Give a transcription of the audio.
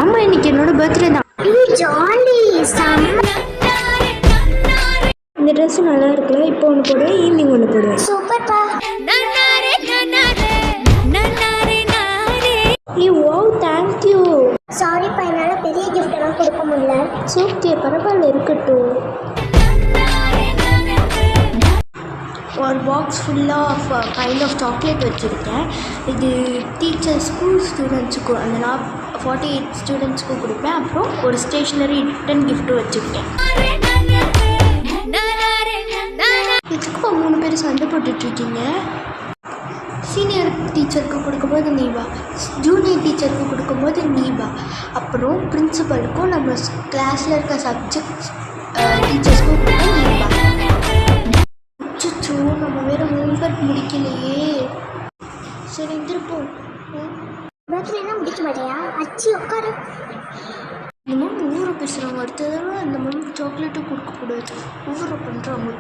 ஆமா, இன்னைக்கு என்னோட பர்த்டே தான். இந்த ட்ரெஸ் நல்லா இருக்குல்ல? இப்போ ஒன்று போடுவேன், ஈவினிங் ஒன்று போடுவேன். சூப்பர்ப்பா. Wow, thank you. சாரிப்பா, என்னால் பெரிய கிஃப்ட் எல்லாம் கொடுக்க முடியல. ஓகே, பரவாயில்ல, இருக்கட்டும். ஒரு பாக்ஸ் ஃபுல்லாக ஆஃப் கைண்ட் ஆஃப் சாக்லேட் வச்சுருக்கேன். இது டீச்சர் ஸ்கூல் ஸ்டூடெண்ட்ஸுக்கும் அந்த 48 ஸ்டூடெண்ட்ஸுக்கும் கொடுப்பேன். அப்புறம் ஒரு ஸ்டேஷ்னரி ரிட்டன் கிஃப்ட்டும் வச்சுருக்கேன். எதுக்குப்பா 3 பேர் சண்டை போட்டுட்ருக்கீங்க? சீனியர் டீச்சருக்கு கொடுக்கும்போது நீ வா, ஜூனியர் டீச்சருக்கு கொடுக்கும்போது நீ வா, அப்புறம் பிரின்சிபலுக்கும் நம்ம கிளாஸில் இருக்க சப்ஜெக்ட் டீச்சர்ஸ்க்கும் கூட நீ வா. அச்சோ, நம்ம வேறு ஹோம்ஒர்க் முடிக்கலையே. சரி, திருப்போம். பர்த்டேனா முடிக்க மாட்டியா? அச்சி உட்காரு. இந்த மேம் ஊரை பேசுகிறாங்க. அடுத்த தடவை அந்த மேம் சாக்லேட்டும் கொடுக்கக்கூடாது. ஊரை பண்ணுறாங்க.